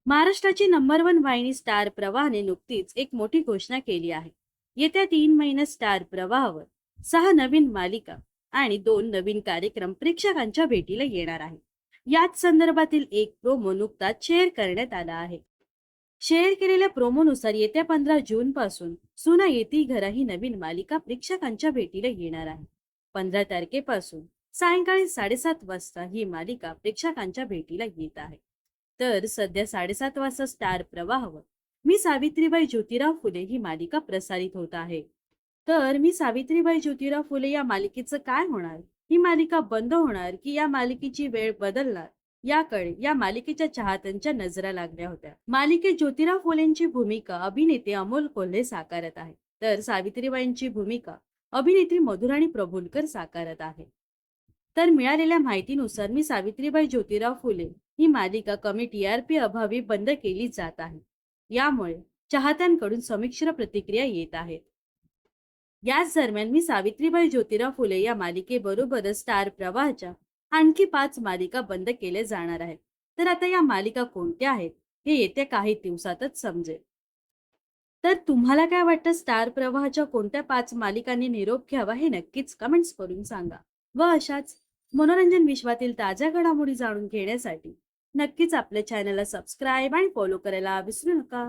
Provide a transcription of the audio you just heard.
महाराष्ट्राची number one वाहिनी star प्रवाहने नुकतीच एक मोठी घोषणा केली आहे. येत्या 3 महिन्यात स्टार प्रवाहावर 6 नवीन मालिका आणि 2 नवीन कार्यक्रम प्रेक्षकांच्या भेटीला येणार आहे. याच संदर्भातील एक प्रोमो नुकताच शेअर करण्यात आला आहे. शेअर केलेल्या प्रोमोनुसार येत्या 15 जून पासून सुना येती घरा ही नवीन मालिका प्रेक्षकांच्या भेटीला येणार आहे. 15 तारखेपासून सायंकाळी 7:30 वाजता ही मालिका प्रेक्षकांच्या भेटीला येत आहे. तर सध्या 7:30 वाजता स्टार प्रवाहावर मी सावित्रीबाई ज्योतिराव फुले ही मालिका प्रसारित होत आहे. तर मी सावित्रीबाई ज्योतिराव फुले या मालिकेचं काय होणार? ही मालिका बंद होणार की या मालिकेची वेळ बदलणार? याकडे या मालिकेच्या चाहत्यांच्या नजरा लागल्या होत्या. मालिकेत ज्योतिराव फुलेंची भूमिका अभिनेते अमोल कोल्हे साकारत आहे, तर सावित्रीबाईंची भूमिका अभिनेत्री मधुराणी प्रभुलकर साकारत आहे. तर मिळालेल्या माहितीनुसार मी सावित्रीबाई ज्योतिराव फुले ही मालिका कमी टीआरपी अभावी बंद केली जात आहे. यामुळे चाहत्यांकडून संमिश्र प्रतिक्रिया येत आहेत. याच दरम्यान मी सावित्रीबाई ज्योतिराव फुले या मालिकेबरोबरच स्टार प्रवाहाच्या आणखी 5 मालिका बंद केल्या जाणार आहेत. तर आता या मालिका कोणत्या आहेत हे येत्या काही दिवसातच समजेल. तर तुम्हाला काय वाटतं, स्टार प्रवाहाच्या कोणत्या 5 मालिकांनी निरोप घ्यावा हे नक्कीच कमेंट्स करून सांगा. व अशाच मनोरंजन विश्वातील ताज्या घडामोडी जाणून घेण्यासाठी नक्कीच आपल्या चॅनलला सबस्क्राईब आणि फॉलो करायला विसरू नका.